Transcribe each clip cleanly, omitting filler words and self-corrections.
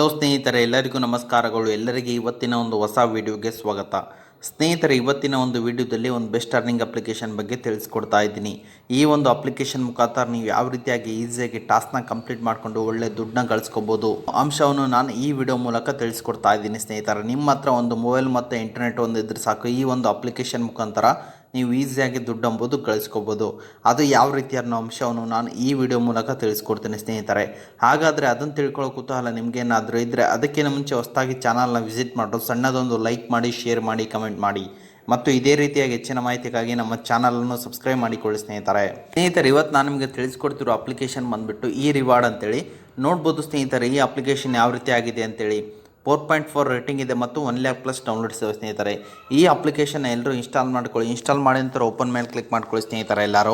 Hello ಸ್ನೇಹಿತರೆ, ಎಲ್ಲರಿಗೂ ನಮಸ್ಕಾರಗಳು. ಎಲ್ಲರಿಗೆ ಇವತ್ತಿನ ಒಂದು ಹೊಸ ವಿಡಿಯೋಗೆ ಸ್ವಾಗತ. ಸ್ನೇಹಿತರೆ, ಇವತ್ತಿನ ಒಂದು ವಿಡಿಯೋದಲ್ಲಿ ಒಂದು ಬೆಸ್ಟ್ ಅರ್ನಿಂಗ್ ಅಪ್ಲಿಕೇಶನ್ ಬಗ್ಗೆ ತಿಳಿಸ್ಕೊಡ್ತಾ ಇದ್ದೀನಿ. ಈ ಒಂದು ಅಪ್ಲಿಕೇಶನ್ ಮುಖಾಂತರ ನೀವು ಯಾವ ರೀತಿಯಾಗಿ ಈಸಿಯಾಗಿ ಟಾಸ್ಕ್ನ ಕಂಪ್ಲೀಟ್ ಮಾಡಿಕೊಂಡು ಒಳ್ಳೆ ದುಡ್ಡನ್ನ ಗಳಿಸ್ಕೋಬೋದು ಅಂಶವನ್ನು ನಾನು ಈ ವಿಡಿಯೋ ಮೂಲಕ ತಿಳಿಸ್ಕೊಡ್ತಾ ಇದ್ದೀನಿ. ಸ್ನೇಹಿತರೆ, ನಿಮ್ಮ ಹತ್ರ ಒಂದು ಮೊಬೈಲ್ ಮತ್ತು ಇಂಟರ್ನೆಟ್ ಒಂದು ಇದ್ರೆ ಸಾಕು, ಈ ಒಂದು ಅಪ್ಲಿಕೇಶನ್ ಮುಖಾಂತರ ನೀವು ಈಸಿಯಾಗಿ ದುಡ್ಡು ಎಂಬುದು ಗಳಿಸ್ಕೋಬೋದು. ಅದು ಯಾವ ರೀತಿಯ ಅಂಶವನ್ನು ನಾನು ಈ ವಿಡಿಯೋ ಮೂಲಕ ತಿಳಿಸ್ಕೊಡ್ತೀನಿ ಸ್ನೇಹಿತರೆ. ಹಾಗಾದರೆ ಅದನ್ನು ತಿಳ್ಕೊಳ್ಳೋ ಕುತೂಹಲ ನಿಮಗೇನಾದರೂ ಇದ್ದರೆ ಅದಕ್ಕಿಂತ ಮುಂಚೆ ಹೊಸದಾಗಿ ಚಾನಲ್ನ ವಿಸಿಟ್ ಮಾಡೋದು, ಸಣ್ಣದೊಂದು ಲೈಕ್ ಮಾಡಿ, ಶೇರ್ ಮಾಡಿ, ಕಮೆಂಟ್ ಮಾಡಿ ಮತ್ತು ಇದೇ ರೀತಿಯಾಗಿ ಹೆಚ್ಚಿನ ಮಾಹಿತಿಗಾಗಿ ನಮ್ಮ ಚಾನಲನ್ನು ಸಬ್ಸ್ಕ್ರೈಬ್ ಮಾಡಿಕೊಳ್ಳಿ ಸ್ನೇಹಿತರೆ. ಇವತ್ತು ನಾನು ನಿಮಗೆ ತಿಳಿಸ್ಕೊಡ್ತಿರೋ ಅಪ್ಲಿಕೇಶನ್ ಬಂದುಬಿಟ್ಟು ಈ ರಿವಾರ್ಡ್ ಅಂತೇಳಿ. ನೋಡ್ಬೋದು ಸ್ನೇಹಿತರೆ, ಈ ಅಪ್ಲಿಕೇಶನ್ ಯಾವ ರೀತಿ ಆಗಿದೆ ಅಂತೇಳಿ. 4.4 ರೇಟಿಂಗ್ ಇದೆ ಮತ್ತು 1,00,000+ ಡೌನ್ಲೋಡ್ಸ್ ಇದೆ ಸ್ನೇಹಿತರೆ. ಈ ಅಪ್ಲಿಕೇಶನ್ ಎಲ್ಲರೂ ಇನ್ಸ್ಟಾಲ್ ಮಾಡ್ಕೊಳ್ಳಿ. ಇನ್ಸ್ಟಾಲ್ ಮಾಡಿ ನಂತರ ಓಪನ್ ಮೇಲೆ ಕ್ಲಿಕ್ ಮಾಡ್ಕೊಳ್ಳಿ ಸ್ನೇಹಿತರೆ ಎಲ್ಲರೂ.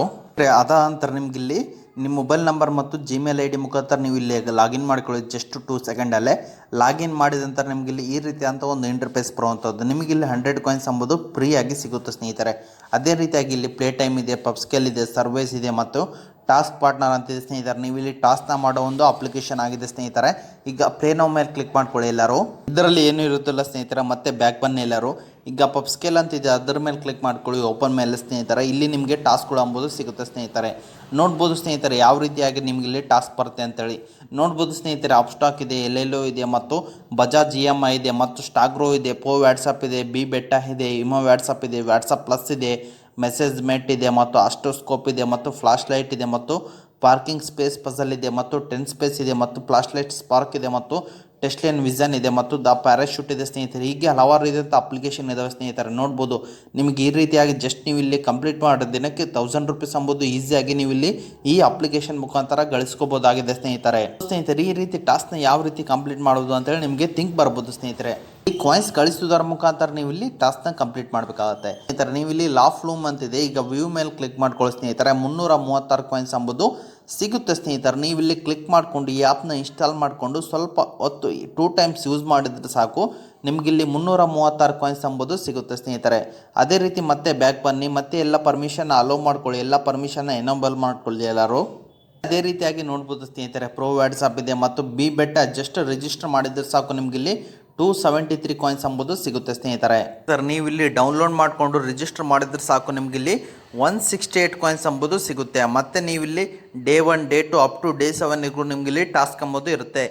ಅದ ನಂತರ ನಿಮ್ಗೆ ಇಲ್ಲಿ ನಿಮ್ಮ ಮೊಬೈಲ್ ನಂಬರ್ ಮತ್ತು ಜಿಮೇಲ್ ID ಮುಖಾಂತರ ನೀವು ಇಲ್ಲಿ ಲಾಗಿನ್ ಮಾಡ್ಕೊಳ್ಳಿ. ಜಸ್ಟ್ 2 ಸೆಕೆಂಡಲ್ಲೇ ಲಾಗಿನ್ ಮಾಡಿದ ನಂತರ ನಿಮಗೆ ಇಲ್ಲಿ ಈ ರೀತಿ ಅಂತ ಒಂದು ಇಂಟರ್ಫೇಸ್ ಬರುವಂಥದ್ದು. ನಿಮಗೆ ಇಲ್ಲಿ 100 ಕಾಯಿನ್ಸ್ ಎಂಬುದು ಫ್ರೀಯಾಗಿ ಸಿಗುತ್ತೆ ಸ್ನೇಹಿತರೆ. ಅದೇ ರೀತಿಯಾಗಿ ಇಲ್ಲಿ ಪ್ಲೇ ಟೈಮ್ ಇದೆ, ಪಬ್ ಸ್ಕೇಲ್ ಇದೆ, ಸರ್ವೇಸ್ ಇದೆ ಮತ್ತು ಟಾಸ್ಕ್ ಪಾರ್ಟ್ನರ್ ಅಂತಿದೆ ಸ್ನೇಹಿತರೆ. ನೀವು ಇಲ್ಲಿ ಟಾಸ್ಕ್ನ ಮಾಡೋ ಒಂದು ಅಪ್ಲಿಕೇಶನ್ ಆಗಿದೆ ಸ್ನೇಹಿತರೆ. ಈಗ ಪ್ಲೇ ನೌ ಮೇಲೆ ಕ್ಲಿಕ್ ಮಾಡ್ಕೊಳ್ಳಿ ಎಲ್ಲರೂ. ಇದರಲ್ಲಿ ಏನೂ ಇರುತ್ತಿಲ್ಲ ಸ್ನೇಹಿತರೆ. ಮತ್ತೆ ಬ್ಯಾಕ್ ಬನ್ನಿ ಎಲ್ಲರೂ. ಈಗ ಪಬ್ ಸ್ಕೇಲ್ ಅಂತಿದೆ, ಅದರ ಮೇಲೆ ಕ್ಲಿಕ್ ಮಾಡ್ಕೊಳ್ಳಿ ಓಪನ್ ಮೇಲೆ ಸ್ನೇಹಿತರೆ. ಇಲ್ಲಿ ನಿಮಗೆ ಟಾಸ್ಕ್ಗಳು ಎಂಬುದು ಸಿಗುತ್ತೆ ಸ್ನೇಹಿತರೆ. ನೋಡ್ಬೋದು ಸ್ನೇಹಿತರೆ ಯಾವ ರೀತಿಯಾಗಿ ನಿಮಗೆ ಇಲ್ಲಿ ಟಾಸ್ಕ್ ಬರುತ್ತೆ ಅಂತೇಳಿ. ನೋಡ್ಬೋದು ಸ್ನೇಹಿತರೆ, ಅಪ್ ಸ್ಟಾಕ್ ಇದೆ, LLO ಇದೆ ಮತ್ತು ಬಜಾಜ್ EMI ಇದೆ ಮತ್ತು ಸ್ಟಾಗ್ರೋ ಇದೆ, ವಾಟ್ಸಪ್ ಇದೆ, ಬಿ ಬೆಟ್ಟಾ ಇದೆ, ಇಮೋ ವಾಟ್ಸಪ್ ಇದೆ, ವಾಟ್ಸಪ್ ಪ್ಲಸ್ ಇದೆ, ಮೆಸೇಜ್ ಮೆಟ್ ಇದೆ ಮತ್ತು ಅಸ್ಟೋಸ್ಕೋಪ್ ಇದೆ ಮತ್ತು ಫ್ಲಾಶ್ ಲೈಟ್ ಇದೆ ಮತ್ತು ಪಾರ್ಕಿಂಗ್ ಸ್ಪೇಸ್ ಪಜಲ್ ಇದೆ ಮತ್ತು 10 ಸ್ಪೇಸ್ ಇದೆ ಮತ್ತು ಫ್ಲಾಶ್ ಲೈಟ್ ಸ್ಪಾರ್ಕ್ ಇದೆ ಮತ್ತು ಟೆಸ್ಟ್ಲೇನ್ ವಿಷನ್ ಇದೆ ಮತ್ತು ದ ಪ್ಯಾರಾಶೂಟ್ ಇದೆ ಸ್ನೇಹಿತರೆ. ಹೀಗೆ ಹಲವಾರು ರೀತಿಯ ಅಪ್ಲಿಕೇಶನ್ ಇದಾವೆ ಸ್ನೇಹಿತರೆ. ನೋಡ್ಬೋದು ನಿಮಗೆ ಈ ರೀತಿಯಾಗಿ ಜಸ್ಟ್ ನೀವು ಇಲ್ಲಿ ಕಂಪ್ಲೀಟ್ ಮಾಡೋ ದಿನಕ್ಕೆ 1000 ರೂಪೀಸ್ ಎಂಬುದು ಈಸಿಯಾಗಿ ನೀವು ಇಲ್ಲಿ ಈ ಅಪ್ಲಿಕೇಶನ್ ಮುಖಾಂತರ ಗಳಿಸ್ಕೋಬೋದಾಗಿದೆ ಸ್ನೇಹಿತರೆ. ಈ ರೀತಿ ಟಾಸ್ಕ್ನ ಯಾವ ರೀತಿ ಕಂಪ್ಲೀಟ್ ಮಾಡೋದು ಅಂತೇಳಿ ನಿಮಗೆ ಥಿಂಕ್ ಬರ್ಬೋದು ಸ್ನೇಹಿತರೆ. ಈ ಕಾಯಿನ್ಸ್ ಗಳಿಸುವುದರ ಮುಖಾಂತರ ನೀವು ಇಲ್ಲಿ ಟಾಸ್ಕ್ನ ಕಂಪ್ಲೀಟ್ ಮಾಡಬೇಕಾಗುತ್ತೆ ಸ್ನೇಹಿತರೆ. ನೀವು ಇಲ್ಲಿ ಲಾಫ್ ಲೂಮ್ ಅಂತಿದೆ, ಈಗ ವ್ಯೂ ಮೇಲೆ ಕ್ಲಿಕ್ ಮಾಡ್ಕೊಳ್ಳಿ ಸ್ನೇಹಿತರೆ. 336 ಕಾಯಿನ್ಸ್ ಎಂಬುದು ಸಿಗುತ್ತೆ ಸ್ನೇಹಿತರೆ. ನೀವು ಇಲ್ಲಿ ಕ್ಲಿಕ್ ಮಾಡಿಕೊಂಡು ಈ ಆ್ಯಪ್ನ ಇನ್ಸ್ಟಾಲ್ ಮಾಡಿಕೊಂಡು ಸ್ವಲ್ಪ ಹೊತ್ತು 2 ಟೈಮ್ಸ್ ಯೂಸ್ ಮಾಡಿದ್ರೆ ಸಾಕು, ನಿಮಗಿಲ್ಲಿ 336 ಕಾಯಿನ್ಸ್ ಎಂಬುದು ಸಿಗುತ್ತೆ ಸ್ನೇಹಿತರೆ. ಅದೇ ರೀತಿ ಮತ್ತೆ ಬ್ಯಾಕ್ ಬನ್ನಿ, ಮತ್ತೆ ಎಲ್ಲ ಪರ್ಮಿಷನ್ ಅಲೋ ಮಾಡ್ಕೊಳ್ಳಿ, ಎಲ್ಲ ಪರ್ಮಿಷನ್ನ ಎನೇಬಲ್ ಮಾಡ್ಕೊಳ್ಳಿ ಎಲ್ಲರೂ. ಅದೇ ರೀತಿಯಾಗಿ ನೋಡ್ಬೋದು ಸ್ನೇಹಿತರೆ, ವಾಟ್ಸಪ್ ಇದೆ ಮತ್ತು ಬಿ ಬೆಟ್ಟಾ ಜಸ್ಟ್ ರಿಜಿಸ್ಟರ್ ಮಾಡಿದ್ರೆ ಸಾಕು, ನಿಮಗಿಲ್ಲಿ 273 ಕಾಯಿನ್ಸ್ ಎಂಬುದು ಸಿಗುತ್ತೆ ಸ್ನೇಹಿತರೆ. ಸರ್, ನೀವು ಇಲ್ಲಿ ಡೌನ್ಲೋಡ್ ಮಾಡಿಕೊಂಡು ರಿಜಿಸ್ಟರ್ ಮಾಡಿದ್ರೆ ಸಾಕು, ನಿಮಗಿಲ್ಲಿ 168 ಕಾಯಿನ್ಸ್ ಎಂಬುದು ಸಿಗುತ್ತೆ. ಮತ್ತು ನೀವಿಲ್ಲಿ day 1, day 2 up to day 7 ನಿಮಗಿಲ್ಲಿ ಟಾಸ್ಕ್ ಎಂಬುದು ಇರುತ್ತೆ.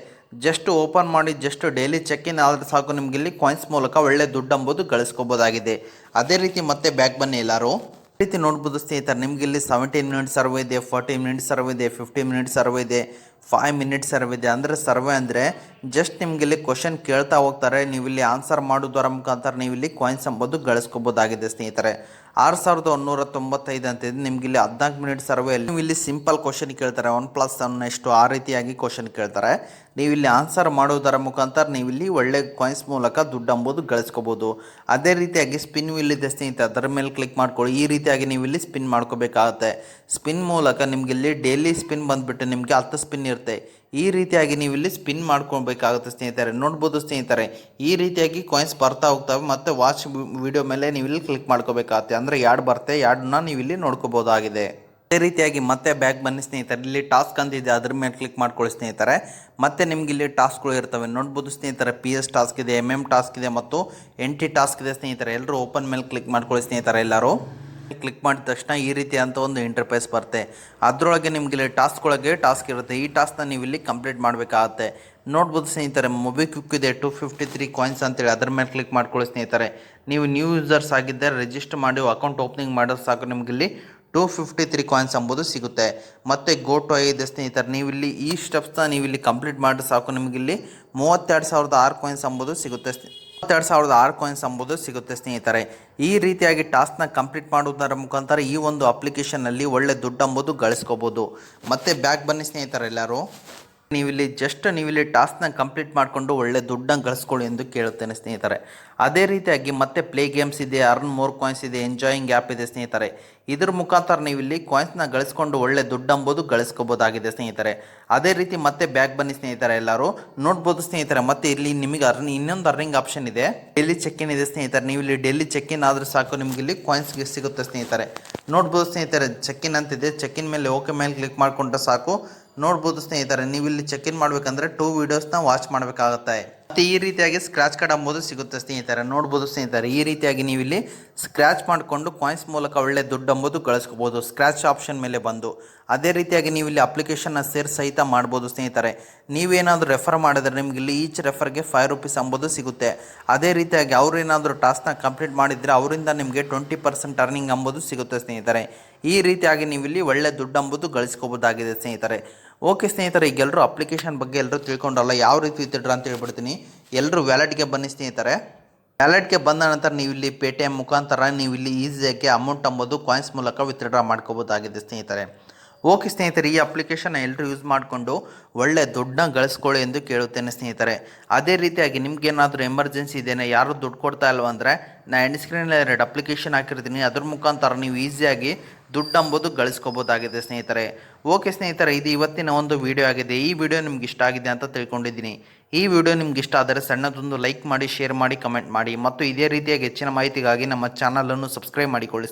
ಜಸ್ಟ್ ಓಪನ್ ಮಾಡಿ ಜಸ್ಟ್ ಡೈಲಿ ಚೆಕ್ ಇನ್ ಆದರೆ ಸಾಕು, ನಿಮಗಿಲ್ಲಿ ಕಾಯಿನ್ಸ್ ಮೂಲಕ ಒಳ್ಳೆ ದುಡ್ಡು ಎಂಬುದು ಗಳಿಸ್ಕೋಬೋದಾಗಿದೆ. ಅದೇ ರೀತಿ ಮತ್ತೆ ಬ್ಯಾಕ್ ಬನ್ನಿ ಎಲ್ಲರೂ. ಈ ರೀತಿ ನೋಡ್ಬೋದು ಸ್ನೇಹಿತರೆ, ನಿಮಗಿಲ್ಲಿ 17 ಮಿನಿಟ್ಸ್ ಸರ್ವೆ ಇದೆ, 40 ಮಿನಿಟ್ಸ್ ಸರ್ವೆ ಇದೆ, 50 ಮಿನಿಟ್ಸ್ ಸರ್ವೆ ಇದೆ, 5 ಮಿನಿಟ್ಸ್ ಸರ್ವೆ ಇದೆ. ಅಂದರೆ ಸರ್ವೆ ಅಂದರೆ ಜಸ್ಟ್ ನಿಮಗಿಲ್ಲಿ ಕ್ವಶನ್ ಕೇಳ್ತಾ ಹೋಗ್ತಾರೆ, ನೀವು ಇಲ್ಲಿ ಆನ್ಸರ್ ಮಾಡೋದರ ಮುಖಾಂತರ ನೀವು ಇಲ್ಲಿ ಕಾಯಿನ್ಸ್ ಎಂಬುದು ಗಳಿಸ್ಕೋಬೋದಾಗಿದೆ ಸ್ನೇಹಿತರೆ. 6195 ಅಂತಿದೆ. ನಿಮಗಿಲ್ಲಿ 14 ಮಿನಿಟ್ ಸರ್ವೆಯಲ್ಲಿ ನೀವು ಇಲ್ಲಿ ಸಿಂಪಲ್ ಕ್ವಶನ್ ಕೇಳ್ತಾರೆ, 1+1 ಎಷ್ಟು ಆ ರೀತಿಯಾಗಿ ಕ್ವಶನ್ ಕೇಳ್ತಾರೆ. ನೀವು ಇಲ್ಲಿ ಆನ್ಸರ್ ಮಾಡೋದರ ಮುಖಾಂತರ ನೀವು ಇಲ್ಲಿ ಒಳ್ಳೆ ಕಾಯಿನ್ಸ್ ಮೂಲಕ ದುಡ್ಡು ಎಂಬುದು ಗಳಿಸ್ಕೋಬೋದು. ಅದೇ ರೀತಿಯಾಗಿ ಸ್ಪಿನ್ ವೀಲ್ ಇದೆ ಸ್ನೇಹಿತರೆ, ಅದರ ಮೇಲೆ ಕ್ಲಿಕ್ ಮಾಡ್ಕೊಳ್ಳಿ. ಈ ರೀತಿಯಾಗಿ ನೀವು ಇಲ್ಲಿ ಸ್ಪಿನ್ ಮಾಡ್ಕೋಬೇಕಾಗುತ್ತೆ. ಸ್ಪಿನ್ ಮೂಲಕ ನಿಮ್ಗೆ ಇಲ್ಲಿ ಡೈಲಿ ಸ್ಪಿನ್ ಬಂದುಬಿಟ್ಟು ನಿಮಗೆ 10 ಸ್ಪಿನ್ ಇರುತ್ತೆ. ಈ ರೀತಿಯಾಗಿ ನೀವು ಇಲ್ಲಿ ಸ್ಪಿನ್ ಮಾಡ್ಕೊಬೇಕಾಗುತ್ತೆ ಸ್ನೇಹಿತರೆ. ನೋಡ್ಬೋದು ಸ್ನೇಹಿತರೆ, ಈ ರೀತಿಯಾಗಿ ಕಾಯಿನ್ಸ್ ಬರ್ತಾ ಹೋಗ್ತವೆ ಮತ್ತು ವಾಚ್ ವಿಡಿಯೋ ಮೇಲೆ ನೀವು ಇಲ್ಲಿ ಕ್ಲಿಕ್ ಮಾಡ್ಕೋಬೇಕಾಗುತ್ತೆ. ಅಂದರೆ ಯಾಡ್ ಬರುತ್ತೆ, ಯಾಡನ್ನ ನೀವು ಇಲ್ಲಿ ನೋಡ್ಕೋಬೋದಾಗಿದೆ. ಅದೇ ರೀತಿಯಾಗಿ ಮತ್ತೆ ಬ್ಯಾಕ್ ಬನ್ನಿ ಸ್ನೇಹಿತರೆ. ಇಲ್ಲಿ ಟಾಸ್ಕ್ ಅಂತಿದೆ, ಅದ್ರ ಮೇಲೆ ಕ್ಲಿಕ್ ಮಾಡ್ಕೊಳ್ಳಿ ಸ್ನೇಹಿತರೆ. ಮತ್ತೆ ನಿಮ್ಗೆ ಇಲ್ಲಿ ಟಾಸ್ಕ್ಗಳು ಇರ್ತವೆ. ನೋಡ್ಬೋದು ಸ್ನೇಹಿತರೆ, PS ಟಾಸ್ಕ್ ಇದೆ, MM ಟಾಸ್ಕ್ ಇದೆ ಮತ್ತು NT ಟಾಸ್ಕ್ ಇದೆ ಸ್ನೇಹಿತರೆ. ಎಲ್ಲರೂ ಓಪನ್ ಮೇಲೆ ಕ್ಲಿಕ್ ಮಾಡ್ಕೊಳ್ಳಿ ಸ್ನೇಹಿತರೆ ಎಲ್ಲರೂ. ಕ್ಲಿಕ್ ಮಾಡಿದ ತಕ್ಷಣ ಈ ರೀತಿ ಅಂತ ಒಂದು ಇಂಟರ್ಫೇಸ್ ಬರುತ್ತೆ. ಅದರೊಳಗೆ ನಿಮ್ಗೆ ಇಲ್ಲಿ ಟಾಸ್ಕ್ ಇರುತ್ತೆ. ಈ ಟಾಸ್ಕ್ನ ನೀವು ಇಲ್ಲಿ ಕಂಪ್ಲೀಟ್ ಮಾಡಬೇಕಾಗುತ್ತೆ. ನೋಡ್ಬೋದು ಸ್ನೇಹಿತರೆ, ಮೊಬಿಕ್ವಿಕ್ ಇದೆ 253 ಕಾಯಿನ್ಸ್ ಅಂತೇಳಿ, ಅದರ ಮೇಲೆ ಕ್ಲಿಕ್ ಮಾಡ್ಕೊಳ್ಳಿ ಸ್ನೇಹಿತರೆ. ನೀವು ನ್ಯೂ ಯೂಸರ್ಸ್ ಆಗಿದ್ದರೆ ರಿಜಿಸ್ಟರ್ ಮಾಡಿ ಅಕೌಂಟ್ ಓಪನಿಂಗ್ ಮಾಡೋದು ಸಾಕು, ನಿಮಗಿಲ್ಲಿ 253 ಕಾಯಿನ್ಸ್ ಎಂಬುದು ಸಿಗುತ್ತೆ. ಮತ್ತು ಗೋ ಟು ಇದೆ ಸ್ನೇಹಿತರೆ. ನೀವು ಇಲ್ಲಿ ಈ ಸ್ಟೆಪ್ಸ್ನ ನೀವು ಇಲ್ಲಿ ಕಂಪ್ಲೀಟ್ ಮಾಡಿದ್ರೆ ಸಾಕು, ನಿಮಗಿಲ್ಲಿ 32,006 ಕಾಯಿನ್ಸ್ ಎಂಬುದು ಸಿಗುತ್ತೆ. 32,006 ಕಾಯಿನ್ಸ್ ಎಂಬುದು ಸಿಗುತ್ತೆ ಸ್ನೇಹಿತರೆ. ಈ ರೀತಿಯಾಗಿ ಟಾಸ್ಕ್ನ ಕಂಪ್ಲೀಟ್ ಮಾಡುವುದರ ಮುಖಾಂತರ ಈ ಒಂದು ಅಪ್ಲಿಕೇಶನ್ನಲ್ಲಿ ಒಳ್ಳೆ ದುಡ್ಡು ಎಂಬುದು ಗಳಿಸ್ಕೋಬೋದು. ಮತ್ತೆ ಬ್ಯಾಕ್ ಬನ್ನಿ ಸ್ನೇಹಿತರೆ ಎಲ್ಲರೂ. ನೀವಿಲ್ಲಿ ಟಾಸ್ಕ್ನ ಕಂಪ್ಲೀಟ್ ಮಾಡಿಕೊಂಡು ಒಳ್ಳೆ ದುಡ್ಡನ್ನು ಗಳಿಸ್ಕೊಳ್ಳಿ ಎಂದು ಕೇಳುತ್ತೇನೆ ಸ್ನೇಹಿತರೆ. ಅದೇ ರೀತಿಯಾಗಿ ಮತ್ತೆ ಪ್ಲೇ ಗೇಮ್ಸ್ ಇದೆ, ಅರ್ನ್ ಮೋರ್ ಕಾಯಿನ್ಸ್ ಇದೆ, ಎಂಜಾಯಿಂಗ್ ಆ್ಯಪ್ ಇದೆ ಸ್ನೇಹಿತರೆ. ಇದ್ರ ಮುಖಾಂತರ ನೀವು ಇಲ್ಲಿ ಕಾಯಿನ್ಸ್ನ ಗಳಿಸ್ಕೊಂಡು ಒಳ್ಳೆ ದುಡ್ಡು ಎಂಬುದು ಗಳಿಸ್ಕೋಬೋದಾಗಿದೆ ಸ್ನೇಹಿತರೆ. ಅದೇ ರೀತಿ ಮತ್ತೆ ಬ್ಯಾಕ್ ಬನ್ನಿ ಸ್ನೇಹಿತರೆ ಎಲ್ಲರೂ. ನೋಡ್ಬೋದು ಸ್ನೇಹಿತರೆ, ಮತ್ತೆ ಇಲ್ಲಿ ನಿಮಗೆ ಇನ್ನೊಂದು ಅರ್ನಿಂಗ್ ಆಪ್ಷನ್ ಇದೆ, ಡೈಲಿ ಚೆಕ್ ಇನ್ ಇದೆ ಸ್ನೇಹಿತರೆ. ನೀವು ಇಲ್ಲಿ ಡೈಲಿ ಚೆಕ್ ಇನ್ ಆದರೆ ಸಾಕು, ನಿಮ್ಗೆ ಇಲ್ಲಿ ಕಾಯಿನ್ಸ್ ಸಿಗುತ್ತೆ ಸ್ನೇಹಿತರೆ. ನೋಡ್ಬೋದು ಸ್ನೇಹಿತರೆ, ಚೆಕ್ ಇನ್ ಅಂತಿದೆ. ಚೆಕ್ ಇನ್ ಮೇಲೆ ಓಕೆ ಮೇಲೆ ಕ್ಲಿಕ್ ಮಾಡಿಕೊಂಡ್ರೆ ಸಾಕು, ನೋಡ್ಬೋದು ಸ್ನೇಹಿತರೆ, ನೀವು ಇಲ್ಲಿ ಚೆಕ್ ಇನ್ ಮಾಡಬೇಕಂದ್ರೆ 2 ವೀಡಿಯೋಸ್ನ ವಾಚ್ ಮಾಡಬೇಕಾಗುತ್ತೆ. ಮತ್ತು ಈ ರೀತಿಯಾಗಿ ಸ್ಕ್ರಾಚ್ ಕಾರ್ಡ್ ಅಂಬೋದು ಸಿಗುತ್ತೆ ಸ್ನೇಹಿತರೆ. ನೋಡ್ಬೋದು ಸ್ನೇಹಿತರೆ, ಈ ರೀತಿಯಾಗಿ ನೀವು ಇಲ್ಲಿ ಸ್ಕ್ರ್ಯಾಚ್ ಮಾಡಿಕೊಂಡು ಕಾಯಿನ್ಸ್ ಮೂಲಕ ಒಳ್ಳೆ ದುಡ್ಡು ಅಂಬೋದು ಗಳಿಸ್ಕೋಬೋದು ಸ್ಕ್ರ್ಯಾಚ್ ಆಪ್ಷನ್ ಮೇಲೆ ಬಂದು. ಅದೇ ರೀತಿಯಾಗಿ ನೀವು ಇಲ್ಲಿ ಅಪ್ಲಿಕೇಶನ್ನ ಸೇರ್ ಸಹಿತ ಮಾಡ್ಬೋದು ಸ್ನೇಹಿತರೆ. ನೀವೇನಾದರೂ ರೆಫರ್ ಮಾಡಿದ್ರೆ ನಿಮ್ಗೆ ಇಲ್ಲಿ ಈಚ್ ರೆಫರ್ಗೆ 5 ರೂಪೀಸ್ ಅಂಬೋದು ಸಿಗುತ್ತೆ. ಅದೇ ರೀತಿಯಾಗಿ ಅವರು ಏನಾದರೂ ಟಾಸ್ಕ್ನ ಕಂಪ್ಲೀಟ್ ಮಾಡಿದರೆ ಅವರಿಂದ ನಿಮಗೆ 20% ಅರ್ನಿಂಗ್ ಅಂಬೋದು ಸಿಗುತ್ತೆ ಸ್ನೇಹಿತರೆ. ಈ ರೀತಿಯಾಗಿ ನೀವು ಇಲ್ಲಿ ಒಳ್ಳೆ ದುಡ್ಡು ಅಂಬೋದು ಗಳಿಸ್ಕೋಬೋದಾಗಿದೆ ಸ್ನೇಹಿತರೆ. ಓಕೆ ಸ್ನೇಹಿತರೆ, ಈಗ ಎಲ್ಲರೂ ಅಪ್ಲಿಕೇಶನ್ ಬಗ್ಗೆ ಎಲ್ಲರೂ ತಿಳ್ಕೊಂಡಲ್ಲ, ಯಾವ ರೀತಿ ವಿತ್ಡ್ರಾ ಅಂತ ಹೇಳ್ಬಿಡ್ತೀನಿ. ಎಲ್ಲರೂ ವ್ಯಾಲೆಟ್ಗೆ ಬನ್ನಿ ಸ್ನೇಹಿತರೆ. ವ್ಯಾಲೆಟ್ಗೆ ಬಂದ ನಂತರ ನೀವು ಇಲ್ಲಿ ಪೇಟಿಎಂ ಮುಖಾಂತರ ನೀವು ಇಲ್ಲಿ ಈಸಿಯಾಗಿ ಅಮೌಂಟ್ ಅಂಬೋದು ಕಾಯಿನ್ಸ್ ಮೂಲಕ ವಿತ್ಡ್ರಾ ಮಾಡ್ಕೋಬೋದಾಗಿದೆ ಸ್ನೇಹಿತರೆ. ಓಕೆ ಸ್ನೇಹಿತರೆ, ಈ ಅಪ್ಲಿಕೇಶನ್ ಎಲ್ಲರೂ ಯೂಸ್ ಮಾಡಿಕೊಂಡು ಒಳ್ಳೆ ದುಡ್ಡನ್ನ ಗಳಿಸ್ಕೊಳ್ಳಿ ಎಂದು ಕೇಳುತ್ತೇನೆ ಸ್ನೇಹಿತರೆ. ಅದೇ ರೀತಿಯಾಗಿ ನಿಮ್ಗೇನಾದರೂ ಎಮರ್ಜೆನ್ಸಿ ಇದೆಯಾ, ಯಾರು ದುಡ್ಡು ಕೊಡ್ತಾ ಇಲ್ವ ಅಂದರೆ ನಾನು ಎಂಡ್ ಸ್ಕ್ರೀನಲ್ಲಿ 2 ಅಪ್ಲಿಕೇಶನ್ ಹಾಕಿರ್ತೀನಿ. ಅದ್ರ ಮುಖಾಂತರ ನೀವು ಈಸಿಯಾಗಿ ದುಡ್ಡು ಅಂಬೋದು ಗಳಿಸ್ಕೋಬೋದಾಗಿದೆ ಸ್ನೇಹಿತರೆ. ಓಕೆ ಸ್ನೇಹಿತರೆ, ಇದು ಇವತ್ತಿನ ಒಂದು ವಿಡಿಯೋ ಆಗಿದೆ. ಈ ವಿಡಿಯೋ ನಿಮ್ಗೆ ಇಷ್ಟ ಆಗಿದೆ ಅಂತ ತಿಳ್ಕೊಂಡಿದ್ದೀನಿ. ಈ ವಿಡಿಯೋ ನಿಮ್ಗೆ ಇಷ್ಟ ಆದರೆ ಸಣ್ಣದೊಂದು ಲೈಕ್ ಮಾಡಿ, ಶೇರ್ ಮಾಡಿ, ಕಮೆಂಟ್ ಮಾಡಿ ಮತ್ತು ಇದೇ ರೀತಿಯಾಗಿ ಹೆಚ್ಚಿನ ಮಾಹಿತಿಗಾಗಿ ನಮ್ಮ ಚಾನಲನ್ನು ಸಬ್ಸ್ಕ್ರೈಬ್ ಮಾಡಿಕೊಳ್ಳಿ.